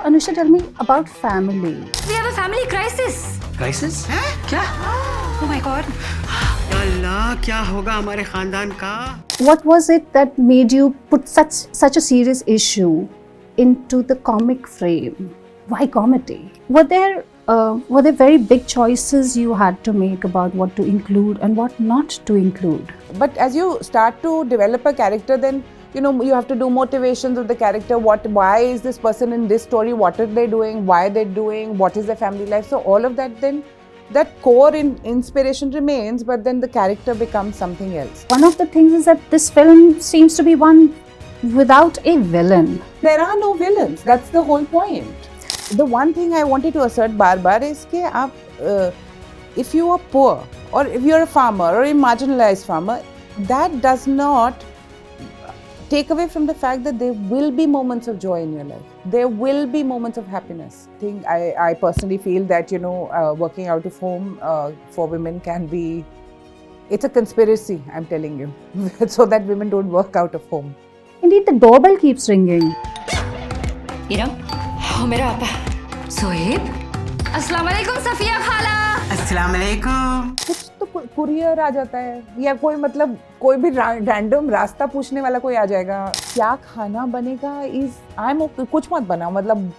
Anusha, tell me about family. We have a family crisis. Crisis? क्या? Oh my God. अल्लाह क्या होगा हमारे खानदान का? What was it that made you put such a serious issue into the comic frame? Why comedy? Were there very big choices you had to make about what to include and what not to include? But as you start to develop a character, then you have to do motivations of the character. Why is this person in this story? What are they doing? Why are they doing? What is their family life? So all of that, then that core inspiration remains, but then the character becomes something else. One of the things is that this film seems to be one without a villain. There are no villains. That's the whole point. The one thing I wanted to assert bar is that if you are poor or if you are a farmer or a marginalized farmer, that does not take away from the fact that there will be moments of joy in your life. There will be moments of happiness. I personally feel that working out of home for women can be, it's a conspiracy, I'm telling you, so that women don't work out of home. Indeed, the doorbell keeps ringing. Oh, मेरा आपा. सोहेब. अस्सलाम वालेकुम सफिया खाला. अस्सलाम वालेकुम. कुछ तो courier आ जाता है या कोई भी रैंडम रास्ता पूछने वाला कोई आ जाएगा. क्या खाना बनेगा कुछ मत बनाओ,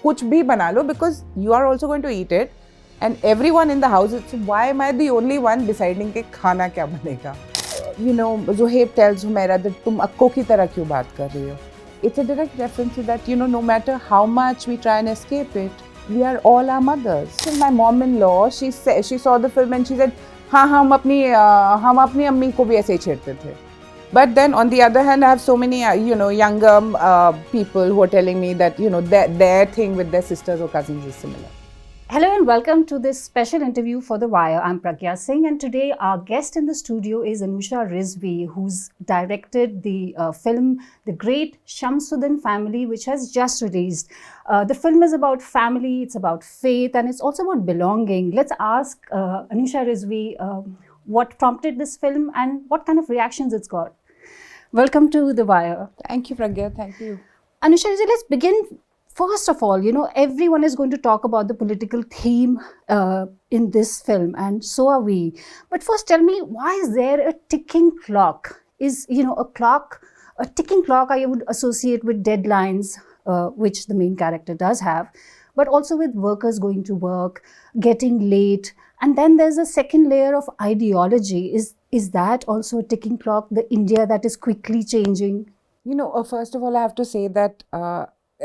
कुछ भी बना लो, because you are also going to eat it and everyone in the house, why am I the only one deciding कि खाना क्या बनेगा? Zohaib tells Humaira that तुम अक्को की तरह क्यों बात कर रही हो? It's a direct reference to that, no matter how much we try and escape it, we are all our mothers. So my mom-in-law, she saw the film and she said, हाँ हम अपनी अम्मी को भी ऐसे ही छेड़ते थे. But then on the other hand, I have so many younger people who are telling me that their thing with their sisters or cousins is similar. Hello and welcome to this special interview for The Wire. I'm Pragya Singh, and today our guest in the studio is Anusha Rizvi, who's directed the film The Great Shamsuddin Family, which has just released. The film is about family, it's about faith, and it's also about belonging. Let's ask Anusha Rizvi what prompted this film and what kind of reactions it's got. Welcome to The Wire. Thank you, Pragya. Thank you. Anusha Rizvi, let's begin. First of all, everyone is going to talk about the political theme in this film, and so are we. But first, tell me, why is there a ticking clock? Is, a ticking clock I would associate with deadlines, which the main character does have, but also with workers going to work, getting late. And then there's a second layer of ideology. Is that also a ticking clock, the India that is quickly changing? First of all, I have to say that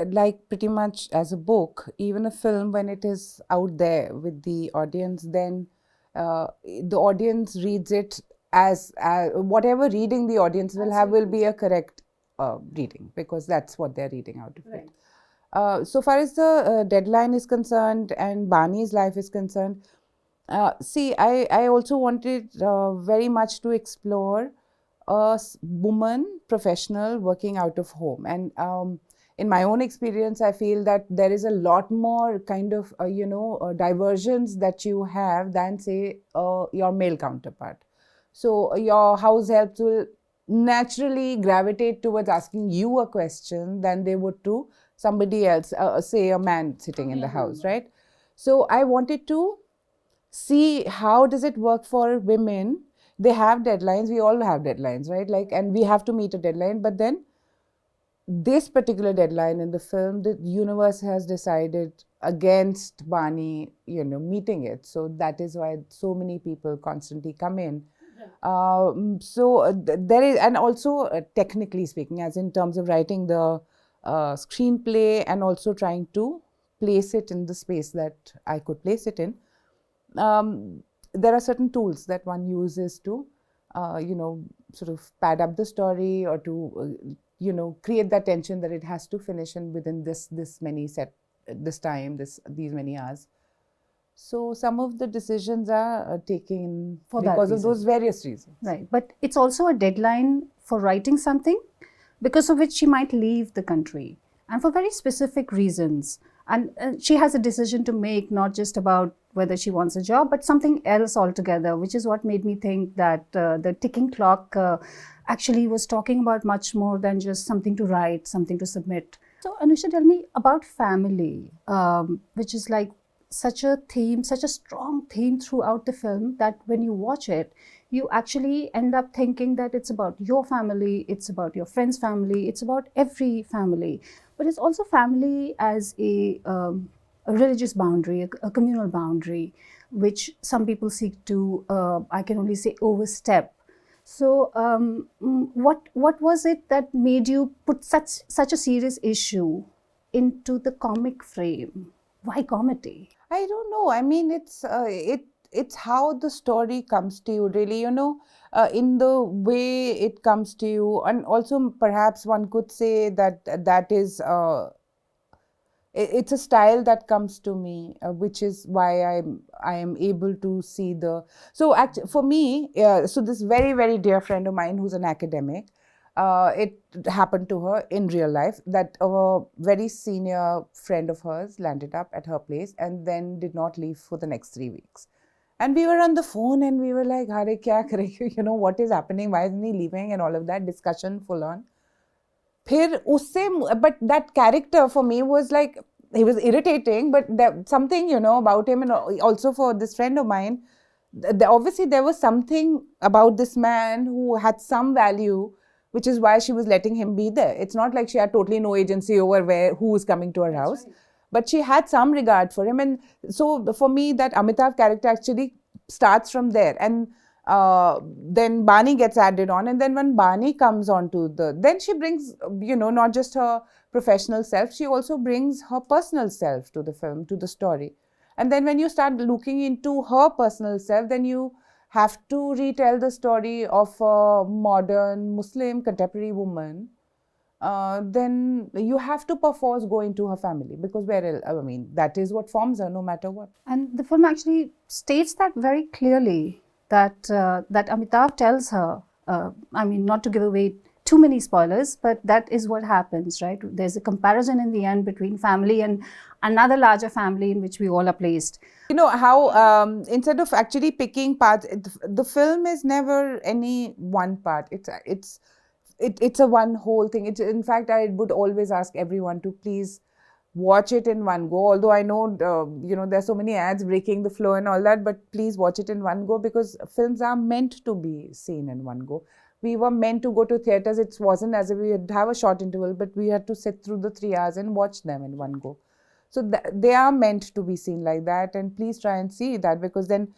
like pretty much as a book, even a film, when it is out there with the audience, then the audience reads it as whatever reading the audience will have will be a correct reading, because that's what they're reading out of it. So far as the deadline is concerned and Bani's life is concerned, I also wanted very much to explore a woman professional working out of home, and in my own experience, I feel that there is a lot more kind of, diversions that you have than, say, your male counterpart. So your house helps will naturally gravitate towards asking you a question than they would to somebody else, say a man sitting in the house, right? So I wanted to see how does it work for women. They have deadlines. We all have deadlines, right? And we have to meet a deadline, but then this particular deadline in the film, the universe has decided against Bani, meeting it. So that is why so many people constantly come in. There is, and also technically speaking, as in terms of writing the screenplay and also trying to place it in the space that I could place it in, there are certain tools that one uses to, sort of pad up the story or to create that tension that it has to finish in within this many these many hours. So some of the decisions are taken because of those various reasons. Right, but it's also a deadline for writing something because of which she might leave the country, and for very specific reasons. And she has a decision to make, not just about whether she wants a job, but something else altogether, which is what made me think that the ticking clock actually was talking about much more than just something to write, something to submit. So, Anusha, tell me about family, which is like such a theme, such a strong theme throughout the film that when you watch it, you actually end up thinking that it's about your family, it's about your friend's family, it's about every family. But it's also family as a religious boundary, a communal boundary, which some people seek to, I can only say, overstep. So, what was it that made you put such a serious issue into the comic frame? Why comedy? I don't know. I mean, it's how the story comes to you, really. In the way it comes to you, and also perhaps one could say that that is it's a style that comes to me, which is why I am able to see the. So actually, for me, so this very very dear friend of mine who's an academic, it happened to her in real life that a very senior friend of hers landed up at her place and then did not leave for the next 3 weeks. And we were on the phone and we were like, "Hare, kya kare?" What is happening? Why isn't he leaving? And all of that discussion full on. फिर उससे but that character for me was like he was irritating, but there something about him, and also for this friend of mine, obviously there was something about this man who had some value, which is why she was letting him be there. It's not like she had totally no agency over who was coming to her house. Right. But she had some regard for him, and so for me that Amitabh character actually starts from there. And then Bani gets added on, and then when Bani comes on to then she brings, not just her professional self, she also brings her personal self to the film, to the story. And then when you start looking into her personal self, then you have to retell the story of a modern Muslim contemporary woman. Then you have to perforce go into her family, because that is what forms her no matter what. And the film actually states that very clearly, that that Amitabh tells her, not to give away too many spoilers, but that is what happens, right? There's a comparison in the end between family and another larger family in which we all are placed. You know how instead of actually picking parts, the film is never any one part. It's a one whole thing. In fact, I would always ask everyone to please watch it in one go. Although I know, there's so many ads breaking the flow and all that, but please watch it in one go, because films are meant to be seen in one go. We were meant to go to theatres. It wasn't as if we would have a short interval, but we had to sit through the 3 hours and watch them in one go. So they are meant to be seen like that, and please try and see that, because then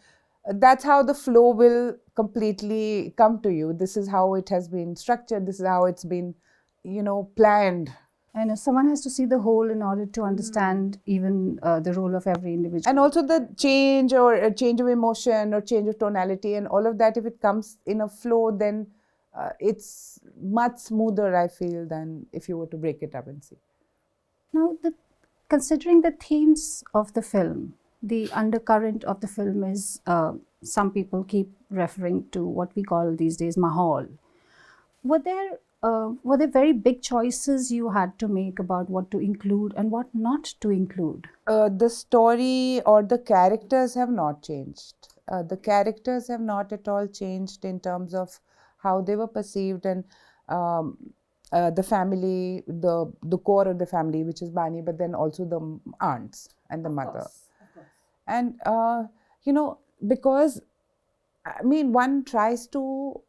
that's how the flow will completely come to you. This is how it has been structured. This is how it's been, planned. And someone has to see the whole in order to understand even the role of every individual. And also the change, or a change of emotion, or change of tonality, and all of that, if it comes in a flow, then it's much smoother, I feel, than if you were to break it up and see. Now, considering the themes of the film, the undercurrent of the film is, some people keep referring to what we call these days mahal. Were there very big choices you had to make about what to include and what not to include? The story or the characters have not changed. The characters have not at all changed in terms of how they were perceived, and the family, the core of the family, which is Bani, but then also the aunts and the mother. Of course. And, because, one tries to,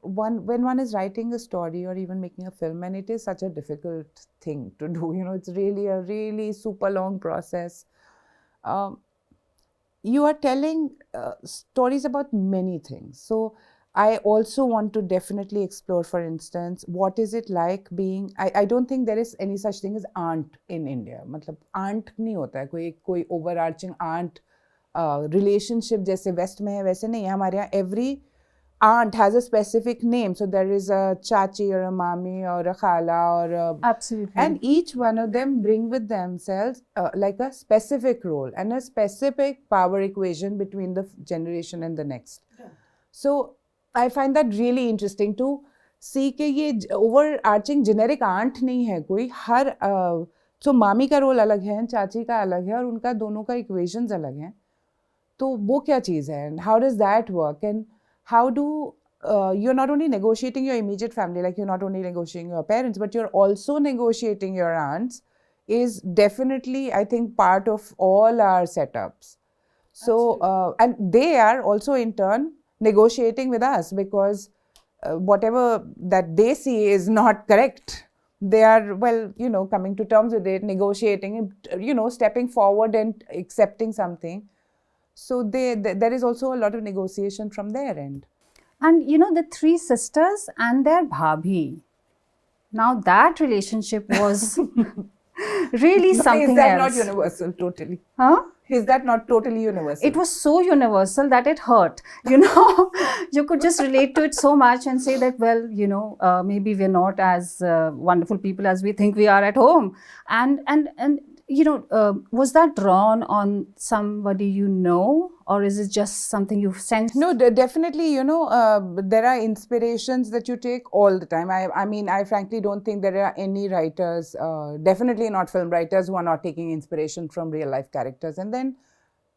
when one is writing a story or even making a film, and it is such a difficult thing to do, it's really a really super long process. You are telling stories about many things. So I also want to definitely explore, for instance, what is it like being, I don't think there is any such thing as aunt in India. मतलब aunt नहीं होता है, कोई overarching aunt relationship जैसे West में है वैसे नहीं है. हमारे यहाँ every aunt has a specific name. So there is a chachi or a mami or a khala or a... Absolutely. And each one of them bring with themselves like a specific role and a specific power equation between the generation and the next. Yeah. So I find that really interesting to see कि ये overarching generic aunt नहीं है कोई. हर so मामी का role अलग है, चाची का अलग है, और उनका दोनों का equations अलग हैं. तो वो क्या चीज़ है, and how does that work, and how do you're not only negotiating your immediate family, like you're not only negotiating your parents, but you're also negotiating your aunts, is definitely, I think, part of all our setups. So, and they are also in turn negotiating with us, because whatever that they see is not correct. They are, well, coming to terms with it, negotiating, stepping forward and accepting something. So there is also a lot of negotiation from their end. And the three sisters and their bhabhi. Now that relationship was really something Is that else. not universal totally? Huh? Is that not totally universal? It was so universal that it hurt. You could just relate to it so much and say that, well, maybe we're not as wonderful people as we think we are at home. And was that drawn on somebody or is it just something you've sensed? No, definitely, there are inspirations that you take all the time. I mean, I frankly don't think there are any writers, definitely not film writers, who are not taking inspiration from real life characters. And then,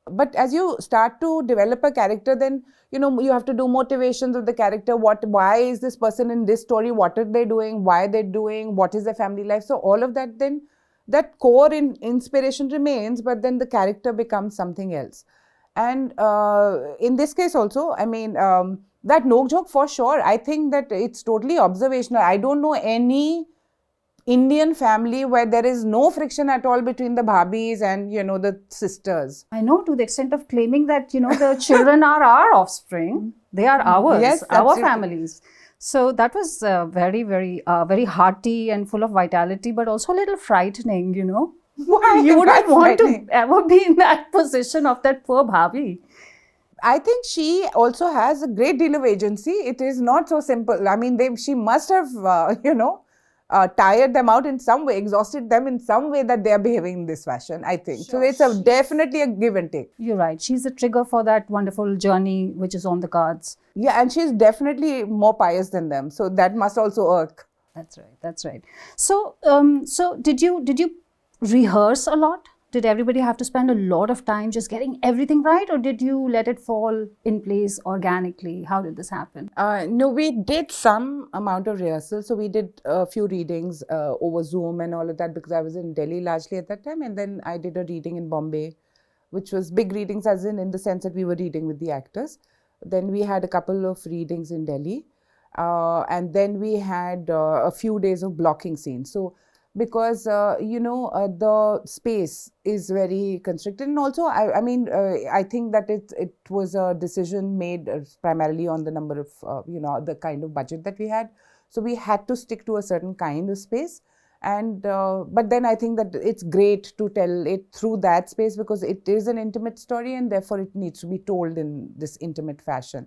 but as you start to develop a character, then, you have to do motivations of the character. Why is this person in this story? What are they doing? Why are they doing? What is their family life? So all of that, then that core inspiration remains, but then the character becomes something else. And in this case also, I mean, that nok-jhok for sure, I think that it's totally observational. I don't know any Indian family where there is no friction at all between the bhabis and, the sisters. I know, to the extent of claiming that, the children are our offspring. They are ours, Yes, our absolutely. families. So that was very, very, very hearty and full of vitality, but also a little frightening, Why? You wouldn't That's want frightening. to ever be in that position of that poor bhabhi. I think she also has a great deal of agency. It is not so simple. I mean, she must have, tired them out in some way, exhausted them in some way, that they are behaving in this fashion, I think. So it's definitely a give and take. You're right. She's a trigger for that wonderful journey which is on the cards. Yeah, and she's definitely more pious than them. So that must also irk. That's right. That's right. So, did you rehearse a lot? Did everybody have to spend a lot of time just getting everything right, or did you let it fall in place organically? How did this happen? No, we did some amount of rehearsal. So we did a few readings over Zoom and all of that, because I was in Delhi largely at that time. And then I did a reading in Bombay, which was big readings, as in the sense that we were reading with the actors. Then we had a couple of readings in Delhi. And then we had a few days of blocking scenes. So because, the space is very constricted. And also, I think that it was a decision made primarily on the number of, the kind of budget that we had. So we had to stick to a certain kind of space. And but then I think that it's great to tell it through that space, because it is an intimate story and therefore it needs to be told in this intimate fashion.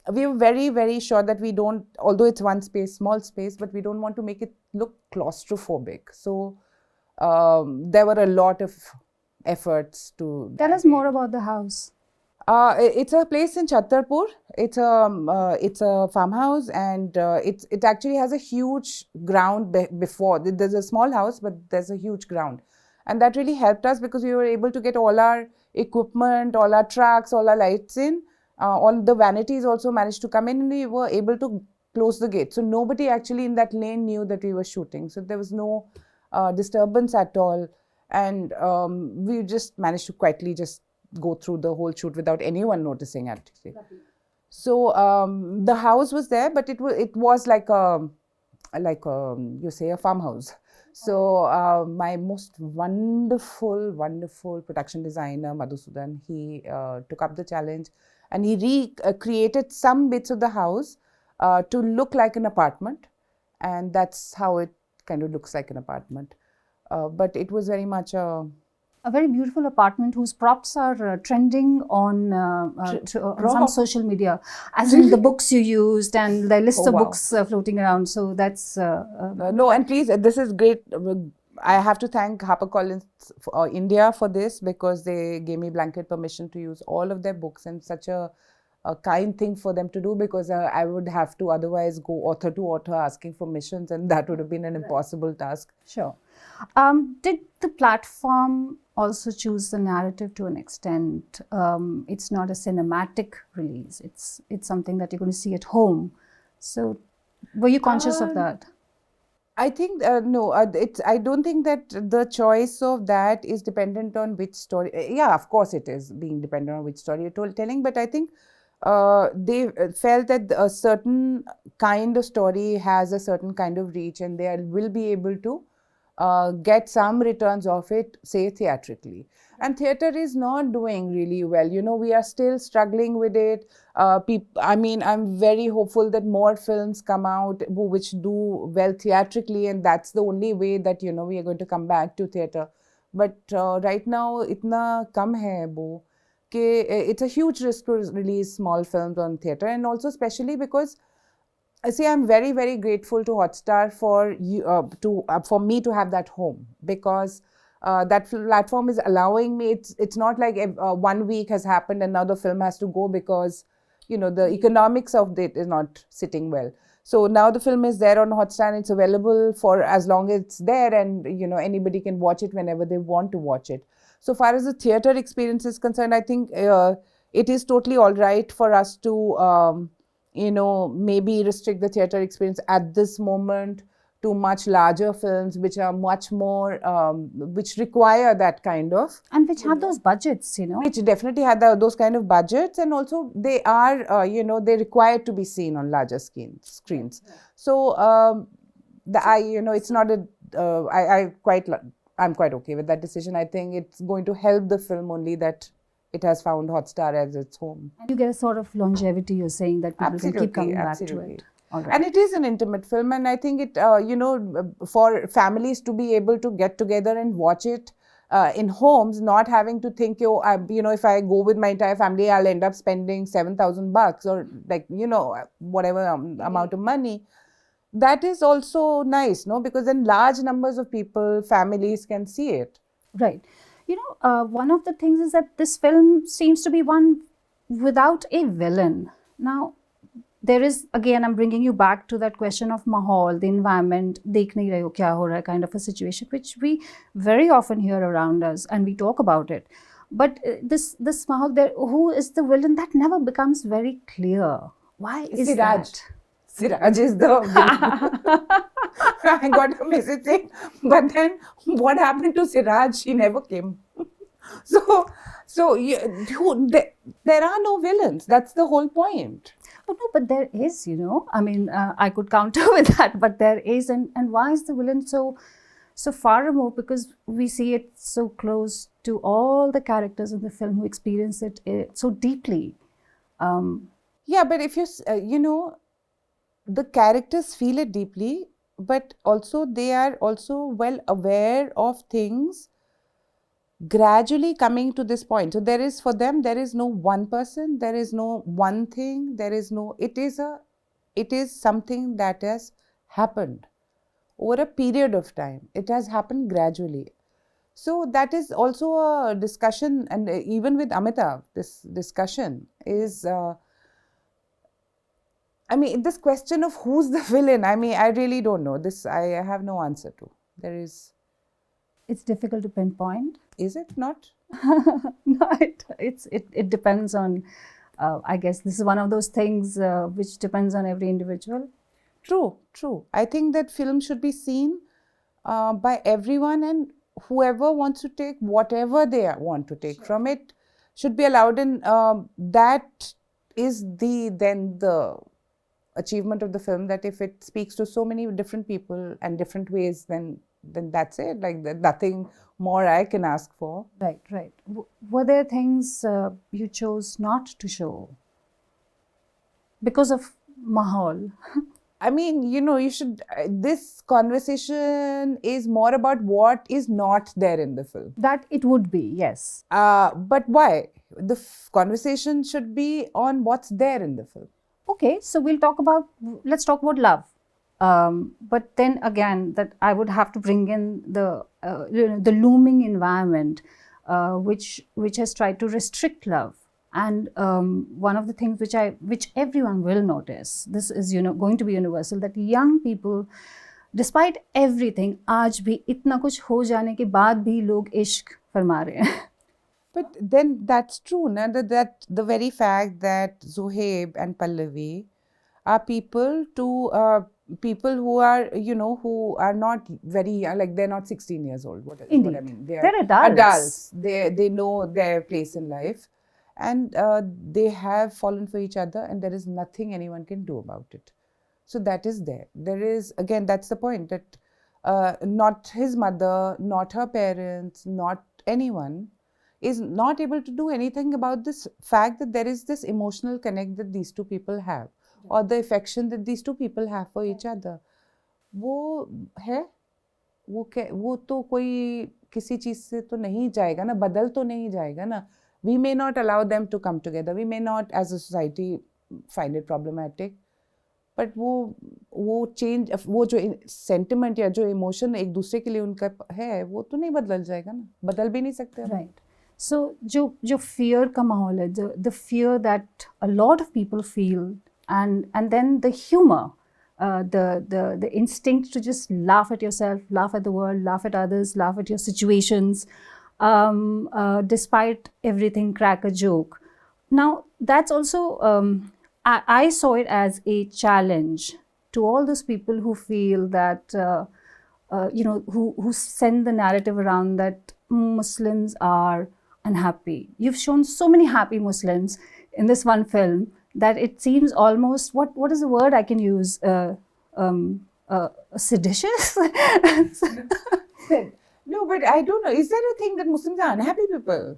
We were very, very sure that we don't, although it's one space, small space, but we don't want to make it look claustrophobic. So there were a lot of efforts to... Tell us more about the house. It's a place in Chhattarpur. It's a farmhouse, and it actually has a huge ground before. There's a small house, but there's a huge ground. And that really helped us, because we were able to get all our equipment, all our trucks, all our lights in. All the vanities also managed to come in, and we were able to close the gate. So nobody actually in that lane knew that we were shooting. So there was no disturbance at all. And we just managed to quietly just go through the whole shoot without anyone noticing, actually. So the house was there, but it was like a farmhouse. So my most wonderful production designer, Madhusudan, he took up the challenge, and he recreated some bits of the house to look like an apartment, and that's how it kind of looks like an apartment. But it was very much a very beautiful apartment whose props are trending on some social media, as in the books you used and the list of books floating around. So that's... No, and please, this is great. I have to thank HarperCollins India for this, because they gave me blanket permission to use all of their books, and such a kind thing for them to do, because I would have to otherwise go author to author asking for missions, and that would have been an impossible task. Sure. Did the platform also choose the narrative to an extent. It's not a cinematic release. It's something that you're going to see at home. So, were you conscious of that? I think no. I don't think that the choice of that is dependent on which story. Yeah, of course it is being dependent on which story you're telling. But I think they felt that a certain kind of story has a certain kind of reach, and they will be able to get some returns of it, say theatrically. And theatre is not doing really well. You know, we are still struggling with it. I mean, I'm very hopeful that more films come out which do well theatrically, and that's the only way that, you know, we are going to come back to theatre. But right now, itna kam hai wo, ke it's a huge risk to release small films on theatre, and also especially because I say I'm very, very grateful to Hotstar for you for me to have that home, because that platform is allowing me. It's not like 1 week has happened and now the film has to go because, you know, the economics of it is not sitting well. So now the film is there on Hotstar and it's available for as long as it's there, and, you know, anybody can watch it whenever they want to watch it. So far as the theatre experience is concerned, I think it is totally all right for us to you know, maybe restrict the theatre experience at this moment to much larger films which are much more, which require that kind of. And which have those budgets, you know. Which definitely had those kind of budgets, and also they are, you know, they're required to be seen on larger screens. So, you know, it's not I'm quite okay with that decision. I think it's going to help the film only that it has found Hotstar as its home. And you get a sort of longevity, you're saying, that people can keep coming back to it. All right. And it is an intimate film, and I think it, you know, for families to be able to get together and watch it in homes, not having to think, you know, if I go with my entire family, I'll end up spending $7,000 or, like, you know, whatever amount of money. That is also nice, no? Because then large numbers of people, families can see it. Right. You know, one of the things is that this film seems to be one without a villain. Now, there is, again, I'm bringing you back to that question of mahal, the environment, dekh nahi rahe ho kya ho raha hai, kind of a situation, which we very often hear around us and we talk about it. But this mahal, who is the villain, that never becomes very clear. Why is that? Siraj is the villain. I got a message saying, but then what happened to Siraj? He never came. So there are no villains. That's the whole point. Oh, no, but there is, you know. I mean, I could counter with that, but there is. And why is the villain so far removed? Because we see it so close to all the characters in the film who experience it so deeply. Yeah, but if you know, the characters feel it deeply, but also they are also well aware of things gradually coming to this point. So there is, for them, there is no one person, there is no one thing, there is no, it is something that has happened over a period of time. It has happened gradually. So that is also a discussion, and even with Amitabh, this discussion is, I mean, this question of who's the villain, I mean, I really don't know. This I have no answer to. It's difficult to pinpoint. Is it not? No, it depends on, I guess this is one of those things which depends on every individual. True. I think that film should be seen by everyone, and whoever wants to take whatever they want to take from it should be allowed, and that is the achievement of the film, that if it speaks to so many different people and different ways, then that's it. Like, nothing more I can ask for. Right. Were there things you chose not to show because of mahal? I mean, you know, you should, this conversation is more about what is not there in the film. That it would be, yes. But why? The conversation should be on what's there in the film. Okay, so let's talk about love. But then again, that I would have to bring in the looming environment, which has tried to restrict love. And one of the things which everyone will notice, this is, you know, going to be universal, that young people despite everything आज भी इतना कुछ हो जाने के बाद भी लोग इश्क फरमा रहे हैं. But then that's true, na? That the very fact that Zohaib and Pallavi are people who are, who are not very young, like they're not 16 years old. What I Indeed. mean, They're adults. They know their place in life, and they have fallen for each other, and there is nothing anyone can do about it. So that is there. There is, again, that's the point, that not his mother, not her parents, not anyone is not able to do anything about this fact that there is this emotional connect that these two people have, or the affection that these two people have for each other. वो है, वो तो कोई किसी चीज से तो नहीं जाएगा ना, बदल तो नहीं जाएगा ना. We may not allow them to come together. We may not, as a society, find it problematic. But वो चेंज, वो जो सेंटिमेंट या जो इमोशन एक दूसरे के लिए उनका है, वो तो नहीं बदल जाएगा ना, बदल भी नहीं सकते. राइट. सो जो फियर का माहौल है, the fear that a lot of people feel, and then the humour, the instinct to just laugh at yourself, laugh at the world, laugh at others, laugh at your situations, despite everything, crack a joke. Now that's also, I saw it as a challenge to all those people who feel that, who send the narrative around that Muslims are unhappy. You've shown so many happy Muslims in this one film that it seems almost, what is the word I can use? Seditious? No, but I don't know. Is there a thing that Muslims are unhappy people?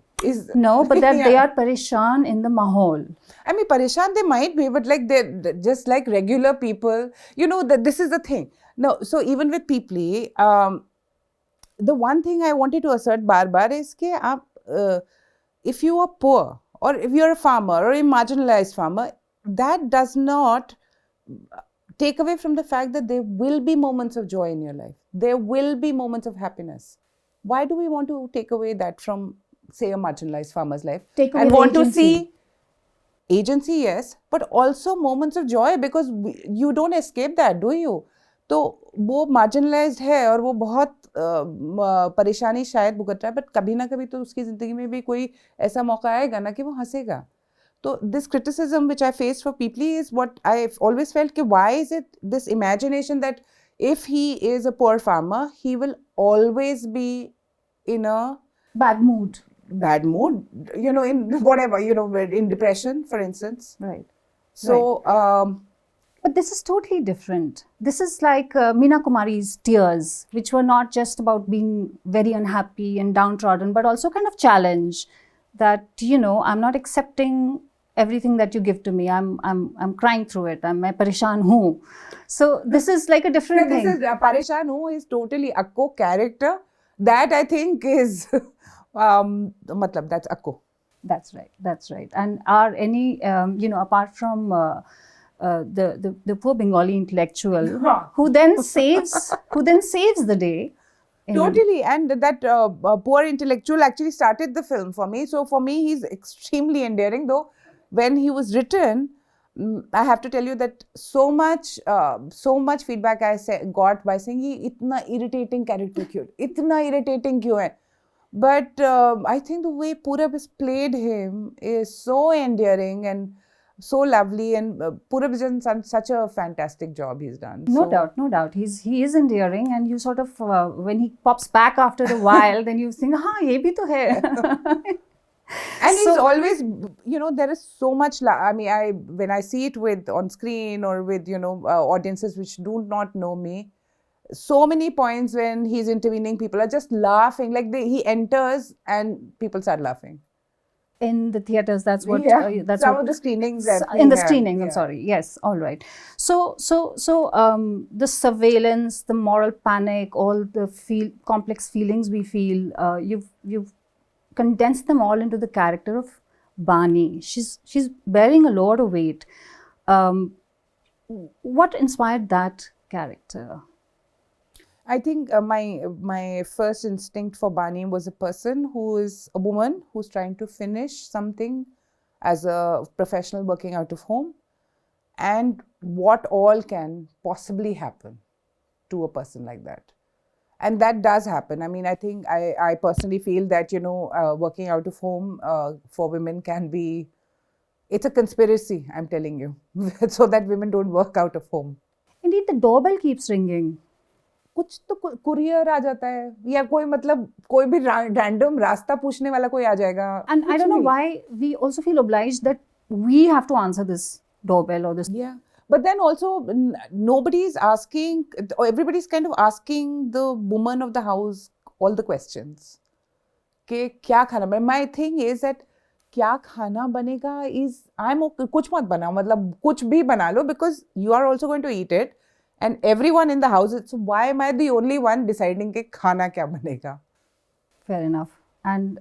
No, but that they are pareshan in the mahol. I mean, pareshan they might be, but like they're just like regular people. That this is the thing. No, so even with Pipli, the one thing I wanted to assert bar is that if you are poor, or if you're a farmer or a marginalized farmer, that does not take away from the fact that there will be moments of joy in your life. There will be moments of happiness. Why do we want to take away that from, say, a marginalized farmer's life? Take away and the want agency. to see agency, yes, but also moments of joy, because you don't escape that, do you? तो वो marginalized है और वो बहुत परेशानी शायद भुगत रहा है, बट कभी ना कभी तो उसकी ज़िंदगी में भी कोई ऐसा मौका आएगा ना कि वो हंसेगा. So this criticism which I faced for Pipli is what I've always felt, कि why is it this imagination that if he is a poor farmer, he will always be in a Bad mood, in whatever, in depression, for instance. right? So, But this is totally different. This is like Meena Kumari's tears, which were not just about being very unhappy and downtrodden, but also kind of challenge that, I'm not accepting everything that you give to me. I'm crying through it. मैं परेशान हूँ. So this is like a different thing. This is परेशान हूँ is totally Akko character. That I think is, that's Akko. That's right. And are any, apart from the poor Bengali intellectual who then saves the day. Totally, and that poor intellectual actually started the film for me. So for me, he's extremely endearing. Though when he was written, I have to tell you that so much feedback I got by saying he इतना irritating character क्यों, इतना irritating क्यों है. But I think the way Purab has played him is so endearing and so lovely, and Purab has done such a fantastic job he's done. No doubt. He is endearing, and you sort of, when he pops back after a while, then you think, हाँ ये भी तो है. And he's always, there is so much, when I see it on screen or with, audiences which do not know me, so many points when he's intervening, people are just laughing, like he enters and people start laughing. In the theaters, that's what. That's some what, of the screenings. In the screenings, I'm sorry. Yes, all right. So, the surveillance, the moral panic, all the complex feelings we feel. You've condensed them all into the character of Bani. She's bearing a lot of weight. What inspired that character? I think my first instinct for Bani was a person who is a woman who's trying to finish something as a professional working out of home, and what all can possibly happen to a person like that. And that does happen. I mean, I think I personally feel that, working out of home for women can be, it's a conspiracy, I'm telling you, so that women don't work out of home. Indeed, the doorbell keeps ringing. कुछ तो courier आ जाता है या कोई मतलब कोई भी random रास्ता पूछने वाला कोई आ जाएगा. And I don't know why we also feel obliged that we have to answer this doorbell or this. Yeah. But then also, nobody's asking, or everybody's kind of asking the woman of the house all the questions. कि क्या खाना बने? My thing is that क्या खाना बनेगा is, I'm okay, कुछ मत बनाओ, मतलब कुछ भी बना लो, because you are also going to eat it and everyone in the house, so why am I the only one deciding कि खाना क्या बनेगा? Fair enough. And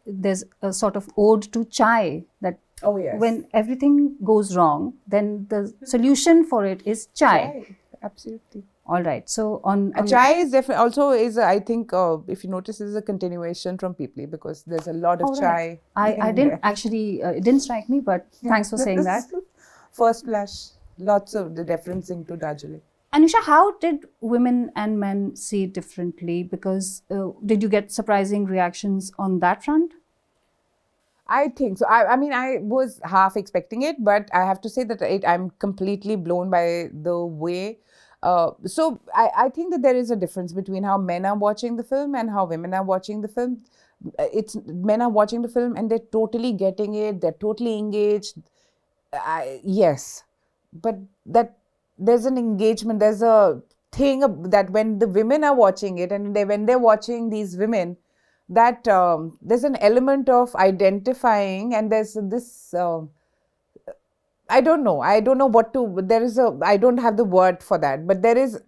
there's a sort of ode to chai that when everything goes wrong, then the solution for it is chai. Absolutely. All right. So on chai is definitely also is, I think, if you notice, is a continuation from Pipli, because there's a lot of chai. I didn't actually, it didn't strike me, but thanks for saying that. First flash, lots of the referencing to Darjeeling. Anusha, how did women and men see it differently? Because did you get surprising reactions on that front? I think so. I mean, I was half expecting it, but I have to say that I'm completely blown by the way. So I think that there is a difference between how men are watching the film and how women are watching the film. It's men are watching the film and they're totally getting it. They're totally engaged. Yes, but that there's an engagement. There's a thing that when the women are watching it and when they're watching these women, that there's an element of identifying, and there's this. I don't know what to. There is a. I don't have the word for that, but there is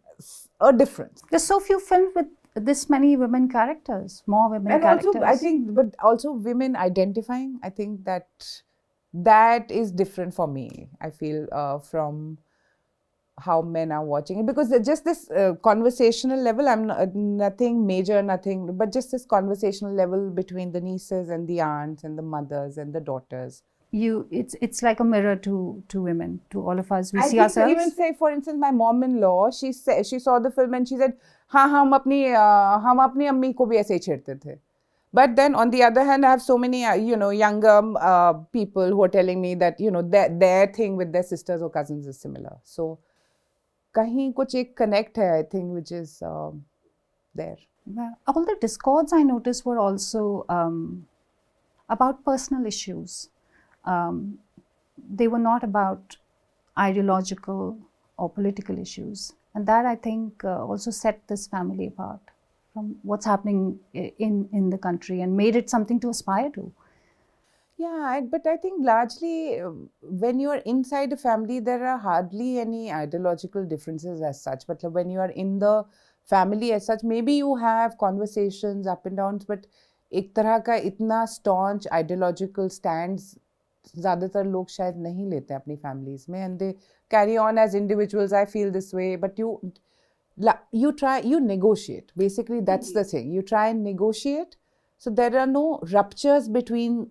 a difference. There's so few films with this many women characters, more women and characters. Also, I think, but also women identifying. I think that is different for me. I feel from how men are watching it, because just this conversational level, I'm nothing major, nothing, but just this conversational level between the nieces and the aunts and the mothers and the daughters. It's like a mirror to women, to all of us. We see I ourselves. Even say, for instance, my mom-in-law, she saw the film and she said, हाँ हम अपनी अम्मी को भी ऐसे ही छेड़ते थे. But then on the other hand, I have so many, younger people who are telling me that, their thing with their sisters or cousins is similar. So, कहीं कुछ एक connect है, I think, which is there. Well, all the discords I noticed were also about personal issues. They were not about ideological or political issues. And that, I think, also set this family apart from what's happening in the country and made it something to aspire to. Yeah, but I think largely when you are inside a family, there are hardly any ideological differences as such. But when you are in the family as such, maybe you have conversations up and downs, but एक तरह का इतना staunch ideological stands ज़्यादातर लोग शायद नहीं लेते अपनी families में, and they carry on as individuals. I feel this way, but you negotiate. Basically, that's the thing. You try and negotiate. So there are no ruptures between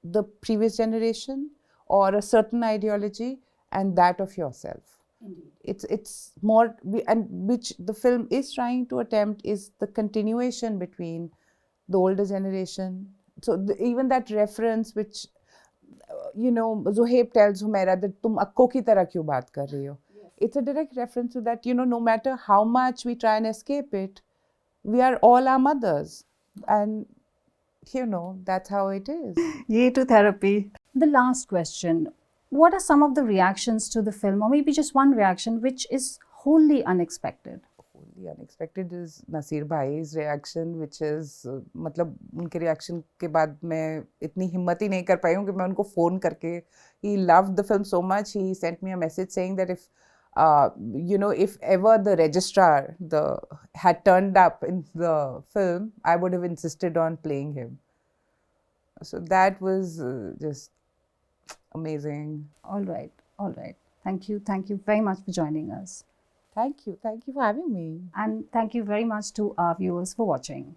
the previous generation or a certain ideology and that of yourself. Indeed. It's more, and which the film is trying to attempt, is the continuation between the older generation. So even that reference which, Zohaib tells Humaira that तुम अक्को की तरह क्यों बात कर रही हो? It's a direct reference to that, no matter how much we try and escape it, we are all our mothers. And that's how it is. Yay to therapy. The last question. What are some of the reactions to the film, or maybe just one reaction, which is wholly unexpected? Wholly unexpected is Nasir Bhai's reaction, which is, मतलब उनके reaction के बाद मैं इतनी हिम्मत ही नहीं कर पाई हूँ कि मैं उनको phone करके, he loved the film so much, he sent me a message saying that if ever the registrar had turned up in the film, I would have insisted on playing him. So that was just amazing. All right. Thank you very much for joining us. Thank you for having me. And thank you very much to our viewers for watching.